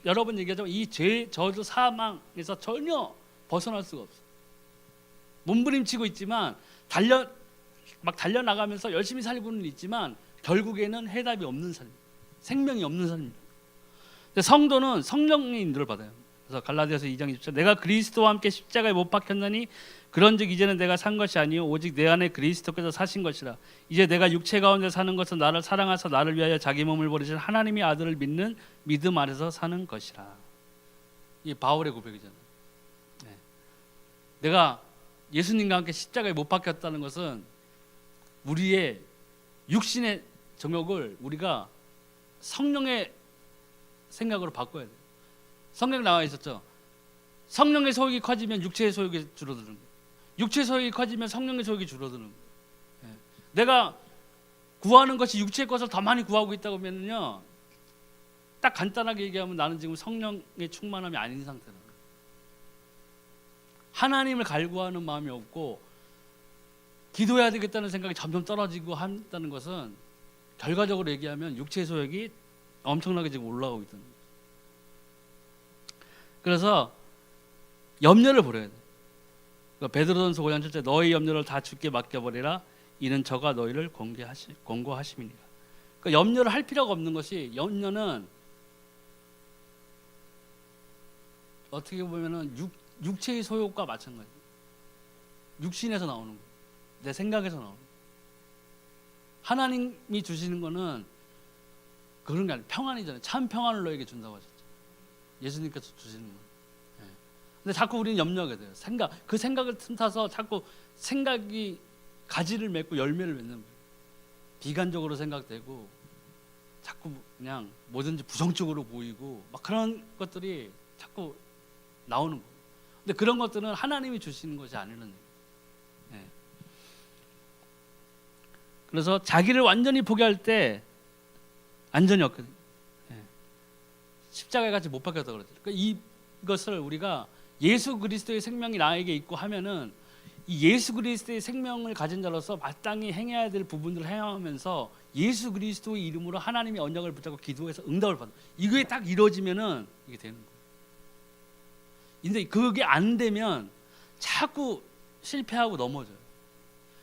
여러 번 얘기하자면 이 죄, 저주, 사망에서 전혀 벗어날 수가 없어요. 몸부림치고 있지만 달려나가면서 열심히 살고는 있지만 결국에는 해답이 없는 삶, 생명이 없는 삶입니다. 성도는 성령의 인도를 받아요. 그래서 갈라디아서 2장 20절 내가 그리스도와 함께 십자가에 못 박혔나니 그런즉 이제는 내가 산 것이 아니요 오직 내 안에 그리스도께서 사신 것이라. 이제 내가 육체 가운데 사는 것은 나를 사랑하사 나를 위하여 자기 몸을 버리신 하나님의 아들을 믿는 믿음 안에서 사는 것이라. 이게 바울의 고백이잖아요. 네. 내가 예수님과 함께 십자가에 못 박혔다는 것은 우리의 육신의 정욕을 우리가 성령의 생각으로 바꿔야 돼요. 성경 나와 있었죠. 성령의 소욕이 커지면 육체의 소욕이 줄어드는 거예요. 육체의 소욕이 커지면 성령의 소욕이 줄어드는 거예요. 예. 내가 구하는 것이 육체의 것을 더 많이 구하고 있다고 하면요, 딱 간단하게 얘기하면 나는 지금 성령의 충만함이 아닌 상태라는 거예요. 하나님을 갈구하는 마음이 없고 기도해야 되겠다는 생각이 점점 떨어지고 한다는 것은 결과적으로 얘기하면 육체의 소욕이 엄청나게 지금 올라가고 있다는 거예요. 그래서 염려를 버려야 돼요. 그러니까 베드로전서 5장 7절 너희 염려를 다 주께 맡겨버리라 이는 저가 너희를 권고하심이니라. 그러니까 염려를 할 필요가 없는 것이, 염려는 어떻게 보면은 육체의 소욕과 마찬가지예요. 육신에서 나오는 거예요. 내 생각에서 나오는 거예요. 하나님이 주시는 거는 그런 게 아니라 평안이잖아요. 참 평안을 너에게 준다고 하셨죠. 예수님께서 주시는 거예요. 네. 근데 자꾸 우리는 염려하게 돼요. 그 생각을 틈타서 자꾸 생각이 가지를 맺고 열매를 맺는 거예요. 비관적으로 생각되고 자꾸 그냥 뭐든지 부정적으로 보이고 막 그런 것들이 자꾸 나오는 거예요. 근데 그런 것들은 하나님이 주시는 것이 아니라는 거예요. 네. 그래서 자기를 완전히 포기할 때 안전이 없거든요. 네. 십자가에 같이 못 박혔다고 그랬죠. 그러니까 이것을 우리가 예수 그리스도의 생명이 나에게 있고 하면은 이 예수 그리스도의 생명을 가진 자로서 마땅히 행해야 될 부분들을 행하면서 예수 그리스도의 이름으로 하나님의 언약을 붙잡고 기도해서 응답을 받는, 이게 딱 이루어지면은 이게 되는 거예요. 근데 그게 안 되면 자꾸 실패하고 넘어져요.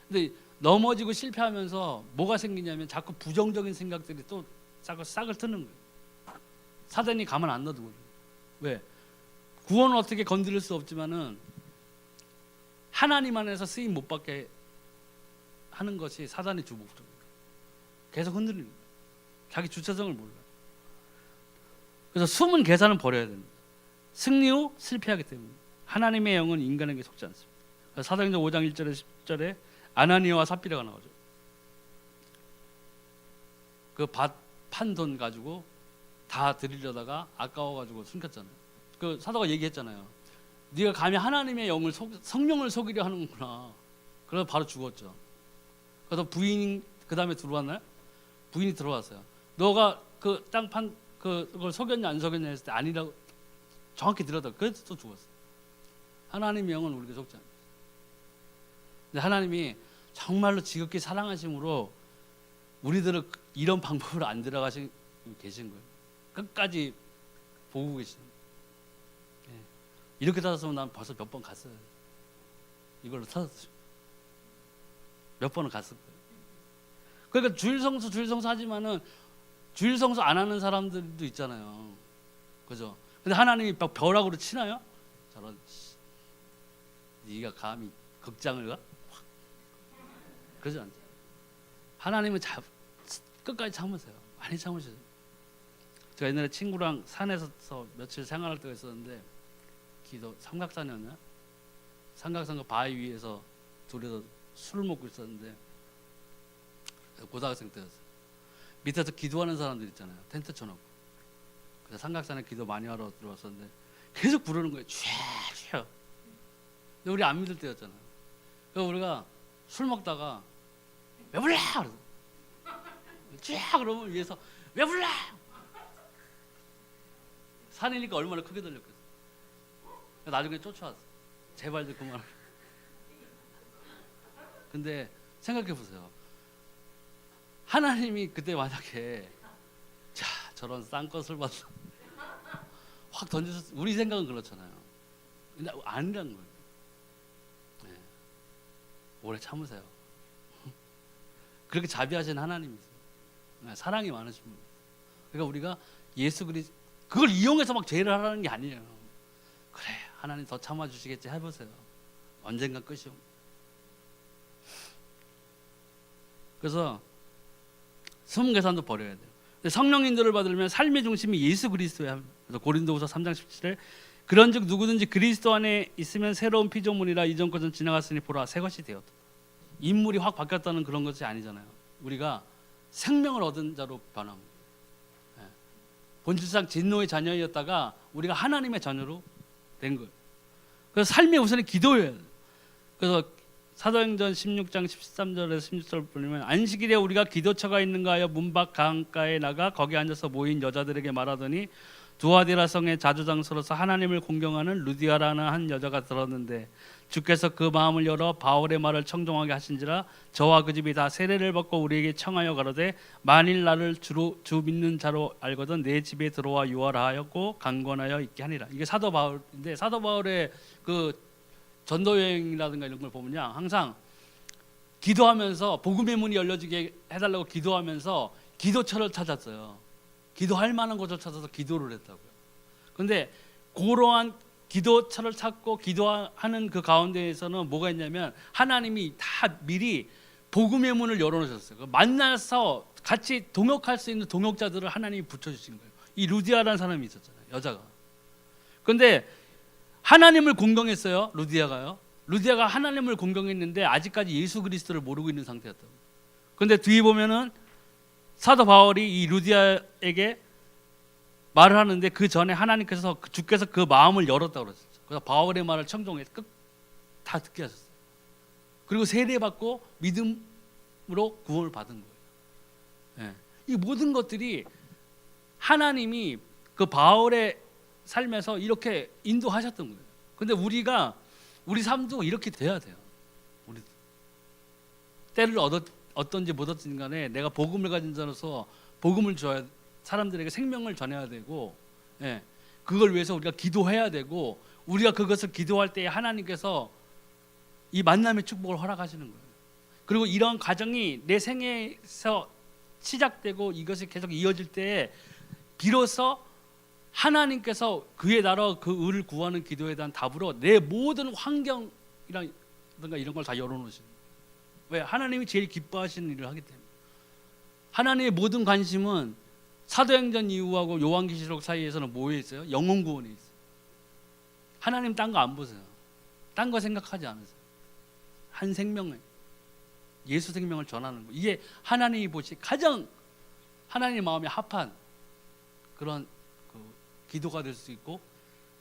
근데 넘어지고 실패하면서 뭐가 생기냐면 자꾸 부정적인 생각들이 또 싹을 트는 거예요. 사단이 가만 안 놔두고. 왜? 구원은 어떻게 건드릴 수 없지만은 하나님 안에서 쓰임 못 받게 하는 것이 사단의 주 목적입니다. 계속 흔들리는 거예요. 자기 주체성을 몰라요. 그래서 숨은 계산은 버려야 됩니다. 승리 후 실패하기 때문에. 하나님의 영은 인간에게 속지 않습니다. 사도행전 5장 1절에 10절에 아나니아와 삽비라가 나오죠. 그 판 돈 가지고 다 드리려다가 아까워가지고 숨겼잖아요. 그 사도가 얘기했잖아요. 네가 감히 하나님의 영을 성령을 속이려 하는구나. 그래서 바로 죽었죠. 그래서 부인 그 다음에 들어왔나요? 부인이 들어왔어요. 너가 그 땅판 그걸 속였냐 안 속였냐 했을 때 아니라고 정확히 들었다. 그래서 또 죽었어. 하나님의 영은 우리에게 속지 않아요. 근데 하나님이 정말로 지극히 사랑하심으로 우리들을 이런 방법으로 안 들어가신 계신 거예요. 끝까지 보고 계시는 거예요. 예. 이렇게 따졌으면 난 벌써 몇 번 갔어요. 이걸로 찾았어요. 몇 번은 갔을 거예요. 그러니까 주일성수 하지만은 주일성수 안 하는 사람들도 있잖아요. 그죠? 근데 하나님이 막 벼락으로 치나요? 저런 네가 감히 극장을 가? 그러지 않죠. 하나님은 끝까지 참으세요. 많이 참으셔요. 제가 옛날에 친구랑 산에서 며칠 생활할 때가 있었는데 삼각산이었나? 삼각산 그 바위 위에서 둘이서 술을 먹고 있었는데 고등학생 때였어요. 밑에서 기도하는 사람들 있잖아요. 텐트 쳐놓고. 그래서 삼각산에 기도 많이 하러 들어왔었는데 계속 부르는 거예요. 쥐어. 근데 우리 안 믿을 때였잖아요. 그래서 우리가 술 먹다가 왜 불러? 쥐어 그러면 위에서 왜 불러? 산이니까 얼마나 크게 들렸겠어. 나중에 쫓아왔어. 제발 좀 그만. 근데 생각해 보세요. 하나님이 그때 만약에 자 저런 싼 것을 봐서 확 던져서 우리 생각은 그렇잖아요. 근데 아니라는 거예요. 네. 오래 참으세요. 그렇게 자비하신 하나님이세요. 네, 사랑이 많으신 분. 그러니까 우리가 예수 그리스도 그걸 이용해서 막 죄를 하라는 게 아니에요. 그래 하나님 더 참아주시겠지 해보세요. 언젠가 끝이 옵니다. 그래서 숨은 계산도 버려야 돼요. 성령 인도를 받으려면 삶의 중심이 예수 그리스도야 합니다. 그래서 고린도후서 3장 17절에 그런즉 누구든지 그리스도 안에 있으면 새로운 피조물이라 이전 것은 지나갔으니 보라 새 것이 되었다. 인물이 확 바뀌었다는 그런 것이 아니잖아요. 우리가 생명을 얻은 자로 변합니다. 본질상 진노의 자녀였다가 우리가 하나님의 자녀로 된 거예요. 그래서 삶의 우선이 기도예요. 그래서 사도행전 16장 13절에서 16절 보면 안식일에 우리가 기도처가 있는가 하여 문밖 강가에 나가 거기 앉아서 모인 여자들에게 말하더니 두아디라 성의 자주장소로서 하나님을 공경하는 루디아라는 한 여자가 들었는데 주께서 그 마음을 열어 바울의 말을 청종하게 하신지라 저와 그 집이 다 세례를 받고 우리에게 청하여 가로되 만일 나를 주 믿는 자로 알거든 내 집에 들어와 유하라 하였고 강권하여 있게 하니라. 이게 사도 바울인데 사도 바울의 그 전도 여행이라든가 이런 걸 보면요 항상 기도하면서 복음의 문이 열려지게 해달라고 기도하면서 기도처를 찾았어요. 기도할 만한 곳을 찾아서 기도를 했다고요. 그런데 그러한 기도처를 찾고 기도하는 그 가운데에서는 뭐가 있냐면 하나님이 다 미리 복음의 문을 열어놓으셨어요. 만나서 같이 동역할 수 있는 동역자들을 하나님이 붙여주신 거예요. 이 루디아라는 사람이 있었잖아요. 여자가. 그런데 하나님을 공경했어요. 루디아가요. 루디아가 하나님을 공경했는데 아직까지 예수 그리스도를 모르고 있는 상태였다고. 그런데 뒤에 보면은 사도 바울이 이 루디아에게 말을 하는데 그 전에 하나님께서 주께서 그 마음을 열었다고 그랬어요. 그래서 바울의 말을 청종해 다 듣게 하셨어요. 그리고 세례받고 믿음으로 구원을 받은 거예요. 예. 이 모든 것들이 하나님이 그 바울의 삶에서 이렇게 인도하셨던 거예요. 근데 우리 삶도 이렇게 돼야 돼요. 우리 때를 어떤지 못 얻든 간에 내가 복음을 가진 자로서 복음을 줘야 사람들에게 생명을 전해야 되고 예, 그걸 위해서 우리가 기도해야 되고 우리가 그것을 기도할 때 하나님께서 이 만남의 축복을 허락하시는 거예요. 그리고 이런 과정이 내 생애에서 시작되고 이것이 계속 이어질 때 비로소 하나님께서 그의 나라 그 의를 구하는 기도에 대한 답으로 내 모든 환경이라든가 이런 걸 다 열어놓으시는 거예요. 왜? 하나님이 제일 기뻐하시는 일을 하기 때문에. 하나님의 모든 관심은 사도행전 이후하고 요한계시록 사이에서는 뭐에 있어요? 영혼 구원에 있어요. 하나님 딴 거 안 보세요. 딴 거 생각하지 않으세요. 한 생명을, 예수 생명을 전하는 거, 이게 하나님이 보시 가장 하나님의 마음에 합한 그런 기도가 될 수 있고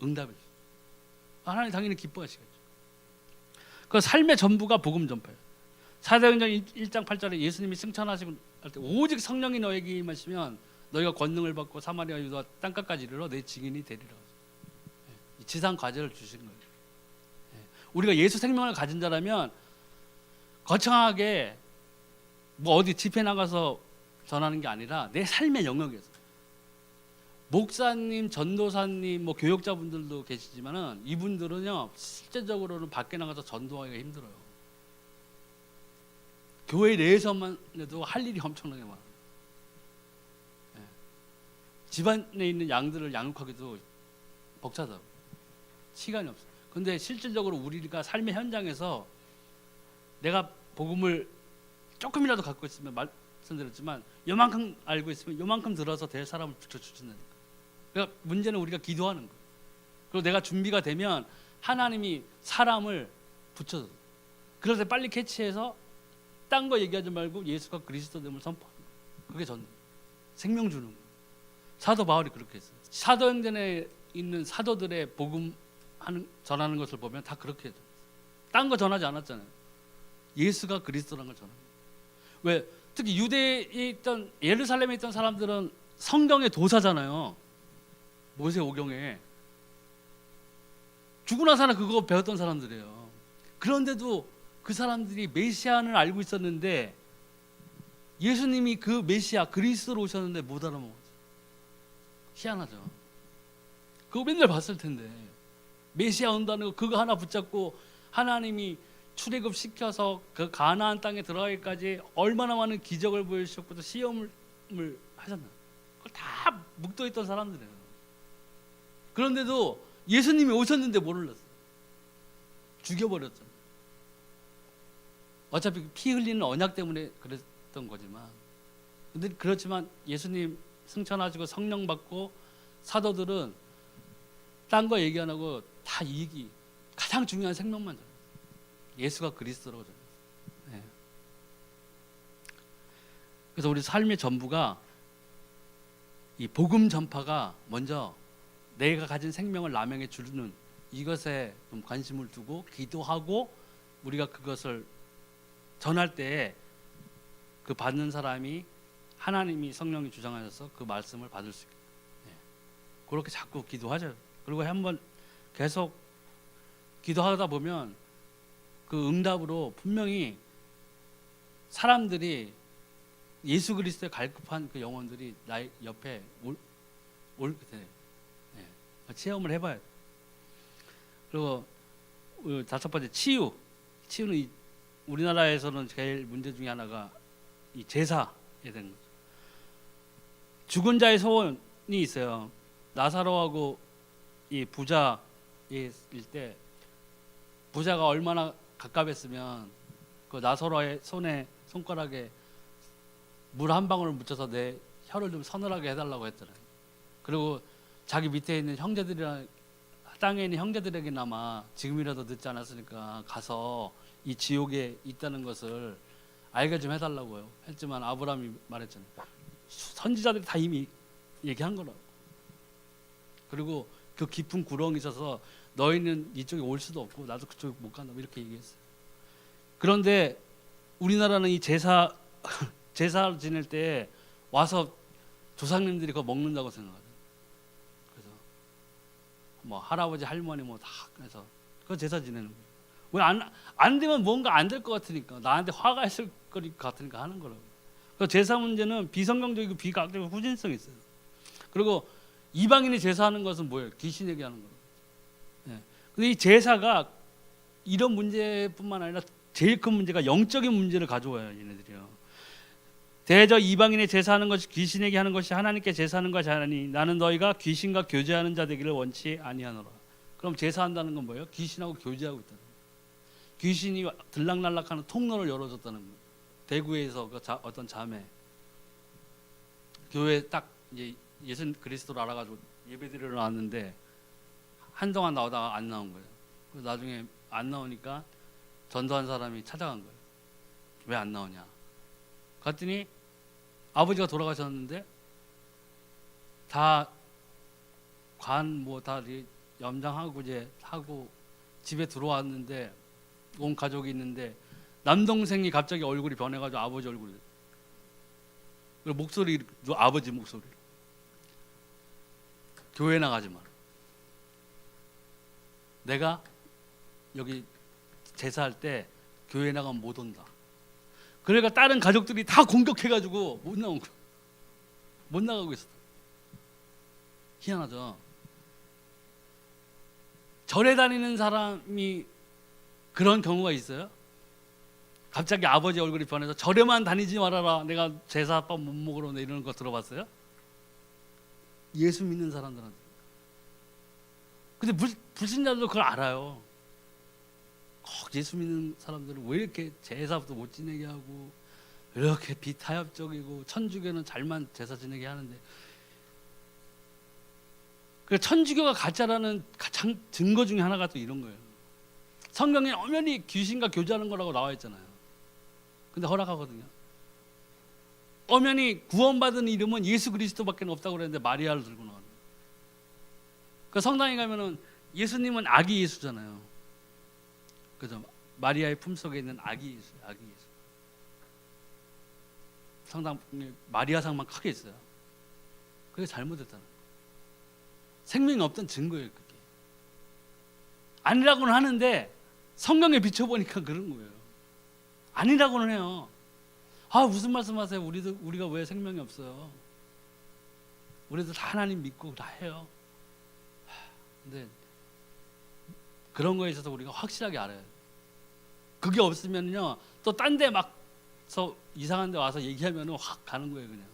응답일 수 있어요. 하나님 당연히 기뻐하시겠죠. 그 삶의 전부가 복음 전파예요. 사도행전 1장 8절에 예수님이 승천하시고 할 때 오직 성령이 너에게 임하시면 너희가 권능을 받고 사마리아 유다 땅끝까지 이르러 내 증인이 되리라. 이 지상 과제를 주신 거예요. 우리가 예수 생명을 가진 자라면 거창하게 뭐 어디 집회 나가서 전하는 게 아니라 내 삶의 영역에서, 목사님, 전도사님, 뭐 교역자분들도 계시지만은 이분들은요 실제적으로는 밖에 나가서 전도하기가 힘들어요. 교회 내에서만 해도 할 일이 엄청나게 많아요. 집안에 있는 양들을 양육하기도 벅차다고 시간이 없어요. 근데 실질적으로 우리가 삶의 현장에서 내가 복음을 조금이라도 갖고 있으면, 말씀드렸지만 요만큼 알고 있으면 요만큼 들어서 될 사람을 붙여주신다니까. 그러니까 문제는 우리가 기도하는 거예요. 그리고 내가 준비가 되면 하나님이 사람을 붙여줘. 그럴 때 빨리 캐치해서 딴 거 얘기하지 말고 예수가 그리스도됨을 선포하는 거예요. 그게 전 생명 주는 거예요. 사도 바울이 그렇게 했어요. 사도행전에 있는 사도들의 복음 전하는 것을 보면 다 그렇게 해요. 딴 거 전하지 않았잖아요. 예수가 그리스도라는 걸 전하는 거예요. 왜? 특히 유대에 있던, 예루살렘에 있던 사람들은 성경의 도사잖아요. 모세오경에 죽고 나서나 그거 배웠던 사람들이에요. 그런데도 그 사람들이 메시아를 알고 있었는데 예수님이 그 메시아 그리스도로 오셨는데 못 알아먹었어요. 희한하죠. 그거 맨날 봤을 텐데 메시아 온다는 거 그거 하나 붙잡고 하나님이 출애굽 시켜서 그 가나안 땅에 들어가기까지 얼마나 많은 기적을 보여주셨고 또 시험을 하셨나요? 그걸 다 묵도했던 사람들이에요. 그런데도 예수님이 오셨는데 몰랐어요. 죽여버렸잖아요. 어차피 피 흘리는 언약 때문에 그랬던 거지만, 근데 그렇지만 예수님 승천하시고 성령 받고 사도들은 딴 거 얘기 안 하고 다 이익이 가장 중요한 생명만 전해요. 예수가 그리스도라고 전해요. 네. 그래서 우리 삶의 전부가 이 복음 전파가 먼저 내가 가진 생명을 남에게 주는 이것에 좀 관심을 두고 기도하고 우리가 그것을 전할 때 그 받는 사람이 하나님이 성령이 주장하셔서 그 말씀을 받을 수 있게. 네. 그렇게 자꾸 기도하죠. 그리고 한번 계속 기도하다 보면 그 응답으로 분명히 사람들이 예수 그리스도에 갈급한 그 영혼들이 나의 옆에 올 때 네. 체험을 해봐야 돼. 그리고 다섯 번째 치유는 우리나라에서는 제일 문제 중에 하나가 이 제사에 대한 거죠. 죽은 자의 소원이 있어요. 나사로하고 이 부자일 때 부자가 얼마나 가깝했으면 그 나사로의 손가락에 물 한 방울을 묻혀서 내 혀를 좀 서늘하게 해달라고 했잖아요. 그리고 자기 밑에 있는 형제들이랑 땅에 있는 형제들에게나마 지금이라도 늦지 않았으니까 가서 이 지옥에 있다는 것을 알게 좀 해달라고요. 했지만 아브라함이 말했잖아요. 선지자들이 다 이미 얘기한 거라고. 그리고 그 깊은 구렁이 있어서 너희는 이쪽에 올 수도 없고 나도 그쪽에 못 간다 이렇게 얘기했어요. 그런데 우리나라는 이 제사를 지낼 때 와서 조상님들이 그거 먹는다고 생각하죠. 그래서 뭐 할아버지 할머니 뭐 다 해서 그 제사 지내는 거예요. 왜 안 되면 뭔가 안 될 것 같으니까, 나한테 화가 있을 것 같으니까 하는 거라고. 그 제사 문제는 비성경적이고 비과학적이고 후진성이 있어요. 그리고 이방인이 제사하는 것은 뭐예요? 귀신 얘기하는 거예요. 네. 근데 이 제사가 이런 문제뿐만 아니라 제일 큰 문제가 영적인 문제를 가져와요. 얘네들이요. 대저 이방인의 제사하는 것이 귀신에게 하는 것이 하나님께 제사하는 것이 아니니 나는 너희가 귀신과 교제하는 자 되기를 원치 아니하노라. 그럼 제사한다는 건 뭐예요? 귀신하고 교제하고 있다는 거예요. 귀신이 들락날락하는 통로를 열어줬다는 거예요. 대구에서 그 어떤 자매 교회 딱 이제 예수 그리스도를 알아가지고 예배드리러 나왔는데 한동안 나오다가 안 나온 거예요. 그래서 나중에 안 나오니까 전도한 사람이 찾아간 거예요. 왜 안 나오냐? 갔더니 아버지가 돌아가셨는데 다 관 뭐 다 염장하고 이제 하고 집에 들어왔는데 온 가족이 있는데 남동생이 갑자기 얼굴이 변해가지고 아버지 얼굴 그리고 목소리 아버지 목소리 교회 나가지 마라. 내가 여기 제사할 때 교회 나가면 못 온다. 그러니까 다른 가족들이 다 공격해가지고 못 나온 거야. 못 나가고 있어. 희한하죠. 절에 다니는 사람이 그런 경우가 있어요. 갑자기 아버지 얼굴이 변해서 절에만 다니지 말아라. 내가 제사밥 못 먹으러 이러는 거 들어봤어요? 예수 믿는 사람들한테. 근데 불신자들도 그걸 알아요. 꼭 예수 믿는 사람들은 왜 이렇게 제사부터 못 지내게 하고 이렇게 비타협적이고 천주교는 잘만 제사 지내게 하는데 그 천주교가 가짜라는 가장 증거 중에 하나가 또 이런 거예요. 성경에 엄연히 귀신과 교제하는 거라고 나와 있잖아요. 근데 허락하거든요. 엄연히 구원받은 이름은 예수 그리스도밖에 없다고 그랬는데 마리아를 들고 나가는 거예요. 그 성당에 가면은 예수님은 아기 예수잖아요. 그죠? 마리아의 품속에 있는 아기 예수, 아기 예수. 성당에 마리아상만 크게 있어요. 그게 잘못됐다는 거예요. 생명이 없던 증거예요, 그게. 아니라고는 하는데 성경에 비춰보니까 그런 거예요. 아니라고는 해요. 아, 무슨 말씀하세요? 우리가 왜 생명이 없어요? 우리도 다 하나님 믿고 다 해요. 근데 그런 거에 있어서 우리가 확실하게 알아요. 그게 없으면요, 또 딴 데 막서 이상한 데 와서 얘기하면 확 가는 거예요, 그냥.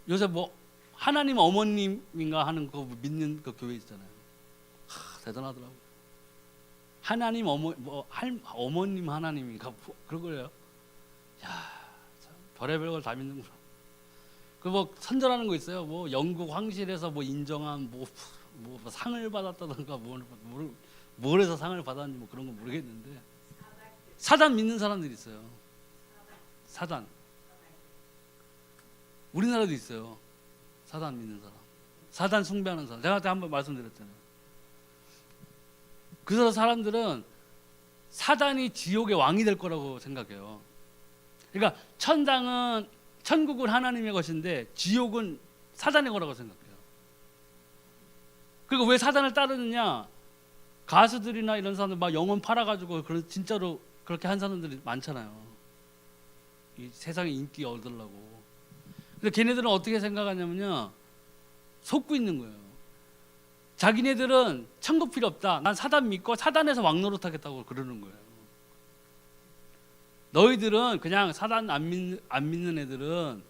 요새 뭐 하나님 어머님인가 하는 거 믿는 그 교회 있잖아요. 대단하더라고요. 하나님 어머님 하나님인가 그런 거예요. 야, 참, 별의별 걸 다 믿는구나. 그 뭐 선전하는 거 있어요. 뭐 영국 황실에서 뭐 인정한 뭐 상을 받았다던가 뭘 해서 상을 받았는지 뭐 그런 거 모르겠는데 사단 믿는 사람들이 있어요. 사단. 우리나라도 있어요. 사단 믿는 사람. 사단 숭배하는 사람. 제가 그때 한번 말씀드렸잖아요. 그래서 사람들은 사단이 지옥의 왕이 될 거라고 생각해요. 그러니까 천국은 하나님의 것인데 지옥은 사단의 거라고 생각해요. 그리고 왜 사단을 따르느냐? 가수들이나 이런 사람들 막 영혼 팔아가지고 진짜로 그렇게 한 사람들이 많잖아요. 이 세상에 인기 얻으려고. 근데 걔네들은 어떻게 생각하냐면요, 속고 있는 거예요. 자기네들은 천국 필요 없다. 난 사단 믿고 사단에서 왕노릇 하겠다고 그러는 거예요. 너희들은 그냥 사단 안 믿는 애들은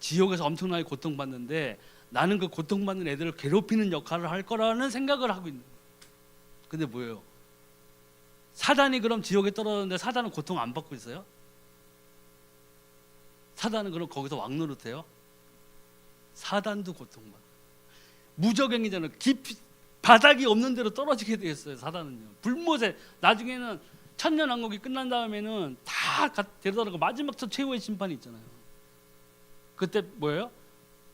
지옥에서 엄청나게 고통받는데 나는 그 고통받는 애들을 괴롭히는 역할을 할 거라는 생각을 하고 있는 거예요. 근데 뭐예요? 사단이 그럼 지옥에 떨어졌는데 사단은 고통 안 받고 있어요? 사단은 그럼 거기서 왕노릇해요? 사단도 고통받아요. 무저갱이잖아요. 깊이 바닥이 없는 데로 떨어지게 되었어요. 사단은요. 불못에 나중에는 천년왕국이 끝난 다음에는 다 데려다가 마지막 저 최후의 심판이 있잖아요. 그때 뭐예요?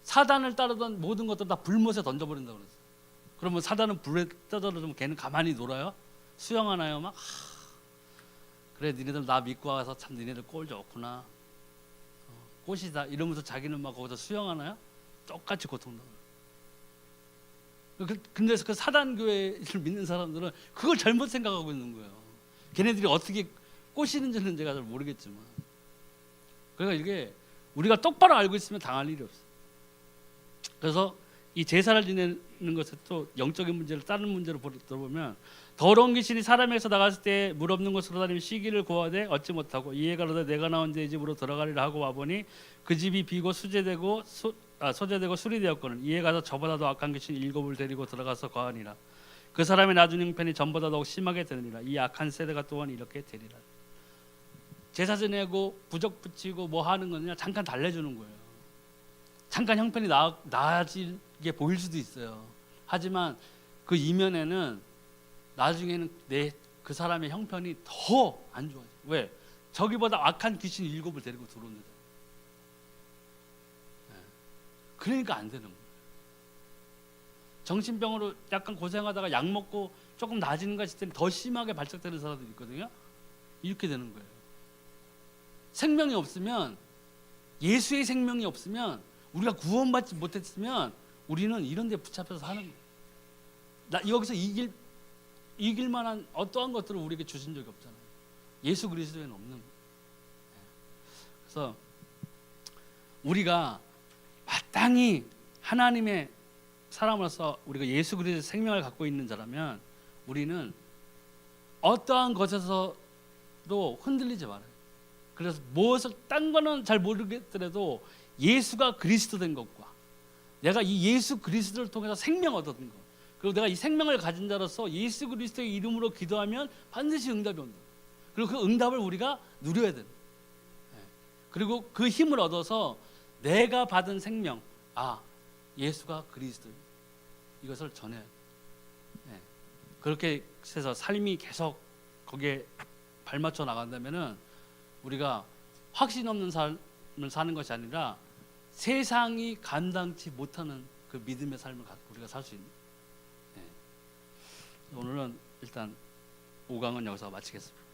사단을 따르던 모든 것들 다 불못에 던져버린다고 그랬어요. 그러면 사단은 불에 떠들어주면 걔는 가만히 놀아요? 수영하나요? 막 그래 니네들 나 믿고 와서 참 니네들 꼴 좋구나. 꽃이다 이러면서 자기는 막 거기서 수영하나요? 똑같이 고통당해요. 근데 그 사단교회를 믿는 사람들은 그걸 잘못 생각하고 있는 거예요. 걔네들이 어떻게 꼬시는지는 제가 잘 모르겠지만, 그러니까 이게 우리가 똑바로 알고 있으면 당할 일이 없어요. 그래서 이 제사를 지내는 것에 또 영적인 문제를 다른 문제로 들어보면 더러운 귀신이 사람에게서 나갔을 때 물 없는 곳으로 다니며 쉬기를 구하되 얻지 못하고 이에 가로되 내가 나온 내 집으로 들어가리라 하고 와보니 그 집이 비고 소재되고 술이 되었거늘 이에 가서 저보다 더 악한 귀신 7을 데리고 들어가서 거하니라. 그 사람의 나중 형편이 전보다 더욱 심하게 되느니라. 이 악한 세대가 또한 이렇게 되리라. 제사 지내고 부적 붙이고 뭐 하는 거냐 잠깐 달래주는 거예요. 잠깐 형편이 나아지게 보일 수도 있어요. 하지만 그 이면에는 나중에는 그 사람의 형편이 더 안 좋아져. 왜? 저기보다 악한 귀신 7을 데리고 들어온다. 그러니까 안 되는 거예요. 정신병으로 약간 고생하다가 약 먹고 조금 나아지는 것 같을 때 더 심하게 발작되는 사람들이 있거든요. 이렇게 되는 거예요. 생명이 없으면, 예수의 생명이 없으면, 우리가 구원받지 못했으면 우리는 이런 데 붙잡혀서 사는 거예요. 여기서 이길 만한 어떠한 것들을 우리에게 주신 적이 없잖아요. 예수 그리스도에는 없는 거예요. 그래서 우리가 마땅히 하나님의 사람으로서 우리가 예수 그리스도의 생명을 갖고 있는 자라면 우리는 어떠한 것에서도 흔들리지 말아요. 그래서 무엇을 딴 거는 잘 모르겠더라도 예수가 그리스도 된 것과 내가 이 예수 그리스도를 통해서 생명 얻었던 것, 그리고 내가 이 생명을 가진 자로서 예수 그리스도의 이름으로 기도하면 반드시 응답이 온다. 그리고 그 응답을 우리가 누려야 된다. 그리고 그 힘을 얻어서 내가 받은 생명, 예수가 그리스도, 이것을 전해야 돼. 그렇게 해서 삶이 계속 거기에 발맞춰 나간다면은 우리가 확신 없는 삶을 사는 것이 아니라 세상이 감당치 못하는 그 믿음의 삶을 우리가 살 수 있는. 오늘은 일단 5강은 여기서 마치겠습니다.